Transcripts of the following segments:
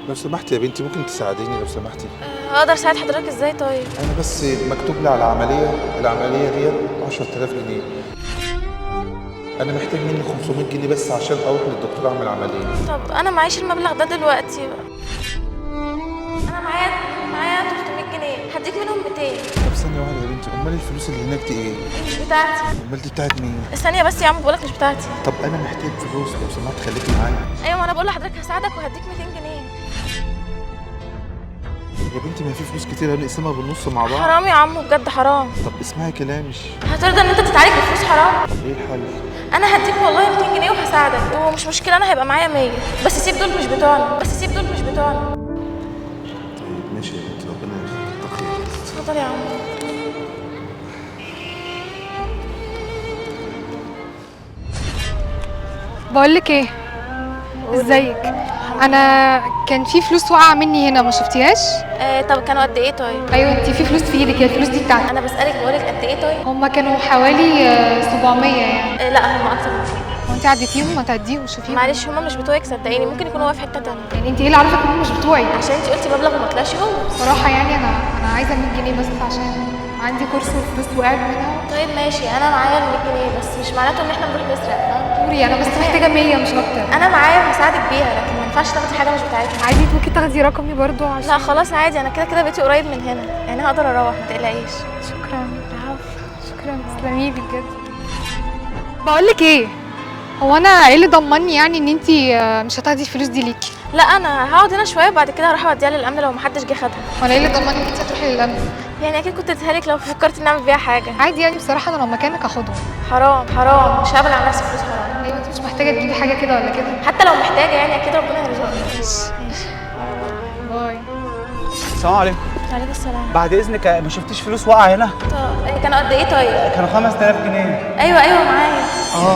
لو سمحت يا بنتي ممكن تساعديني لو سمحتي؟ اقدر اساعد حضرتك ازاي طيب؟ انا بس مكتوب لي على العمليه دي 10000 جنيه. انا محتاج مني 500 جنيه بس عشان اروح للدكتور اعمل عمليه. طب انا معيش المبلغ ده دلوقتي بقى. انا معايا 300 جنيه، هديك منهم 200. طب ثانيه واحده يا بنتي، امال الفلوس اللي هناك دي ايه؟ مش بتاعتي. امال دي بتاعت مين؟ ثانيه بس يا عم، بقولك مش بتاعتي. طب انا محتاج فلوس لو سمحت خليكي معايا. ايوه، ما انا بقول لحضرتك هساعدك وهديك 200 جنيه. يا بنتي ما في فلوس كتير هنقسمها بالنص مع بعض. حرام يا عمو، بجد حرام. طب اسمعي كلامي. هترضى ان انت تتعالج بفلوس حرام؟ ايه الحل؟ انا هديك والله 200 جنيه وهساعدك، ومش مشكله انا هيبقى معايا 100. بس سيب دول مش بتوعنا. طيب ماشي يا بنتي، ربنا يكتر خيرك. اتفضل يا عمو. بقولك ايه، ازيك؟ انا كان في فلوس واقعه مني هنا، ما شفتيهاش؟ طب كانوا قد ايه طيب؟ ايوه، انت في فلوس في ايدك، هي الفلوس دي بتاعتك. انا بسالك بقولك قد ايه طيب؟ هما كانوا حوالي 700 يعني. لا هم اكتر من كده. هو انت عديتيهم؟ ما تعديهم وشوفيهم. معلش هم مش بتوعك صدقيني، ممكن يكونوا هو في حته تانيه. يعني انت ايه اللي عرفك انهم مش بتوعي؟ عشان انت قلتي مبلغ وما طلعش هو. صراحه يعني انا عايزه 100 جنيه بس عشان عندي كورس وفلوس وقعت منها. طيب ماشي، انا معايا ال 100 جنيه بس مش معناته ان احنا نروح نسرق، فاهم؟ سوري، انا بس محتاجه 100 مش اكتر. انا معايا هساعدك بيها، لكن ما ينفعش تاخدي حاجه مش بتاعتنا. عادي، ممكن تاخدي رقمي برضو عشان. لا خلاص عادي، انا كده بيتي قريب من هنا، يعني هقدر اروح، ما تقلقيش. شكرا. شكرا، تسلمي لي بجد. بقولك ايه، هو انا ايه اللي ضمني يعني ان انت مش هتاخدي الفلوس دي ليكي؟ لا انا هقعد هنا شويه وبعد كده هروح اوديها للامن لو محدش جه خدها. وانا ايه اللي ضمني ان انت هتروحي للامن؟ يعني اكيد كنت اديها لك لو فكرت نعمل بيها حاجه. عادي يعني، بصراحه انا لو مكانك هاخدهم. حرام مش هقبل على نفسي فلوس حرام. ايوه، انت مش محتاجه تجيبي حاجه كده ولا كده. حتى لو محتاجه يعني اكيد ربنا هيرزقني. باي. السلام عليكم. وعليكم السلام. بعد اذنك، ما شفتيش فلوس واقعه هنا؟ طب كانوا قد ايه طيب؟ كانوا 5000 جنيه. ايوه معايا.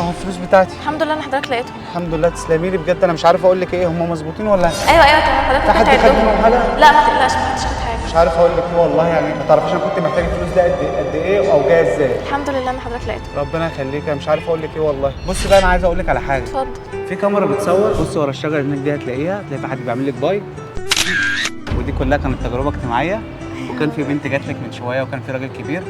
الفلوس بتاعتي. الحمد لله ان حضرتك لقيتهم. الحمد لله، تسلمي لي بجد. انا مش عارف اقول لك ايه، هم مظبوطين ولا؟ ايوه تمام. حضرتك في حد ممكن خد تعدهم. منهم حاجه؟ لا ما تقلقش، ما حدش خد حاجه. مش عارف اقول لك ايه والله، يعني ما تعرفيش انا كنت محتاج الفلوس دي قد ايه او جايه ازاي. الحمد لله ان حضرتك لقيتهم. ربنا يخليك، انا مش عارف اقول لك ايه والله. بصي بقى، انا عايز اقول لك على حاجه. اتفضل. في كاميرا بتصور، بصي ورا الشجره هناك دي هتلاقي في حد بيعمل لك باي. ودي كلها كانت تجربه اجتماعيه، وكان في بنت جات لك من شويه، وكان في راجل كبير.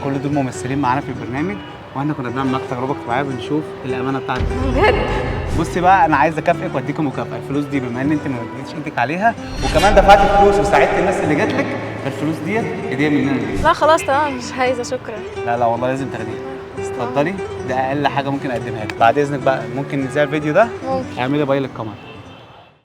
كل دول ممثلين معانا في البرنامج، واحنا كنا بنعمل معاك تجربه اجتماعيه بنشوف الامانه بتاعتك. بجد؟ بصي بقى، انا عايز اكافئك واديكي مكافاه. الفلوس دي بما ان انت ما اديتيش ايدك عليها وكمان دفعت فلوس وساعدت الناس اللي جات لك، فالفلوس ديت هديه مننا ليك. لا خلاص تمام، مش عايزه، شكرا. لا والله لازم تاخديها. اتفضلي، ده اقل حاجه ممكن اقدمها لك. بعد اذنك بقى، ممكن نذيع الفيديو ده؟ ممكن. اعملي باي للكاميرا.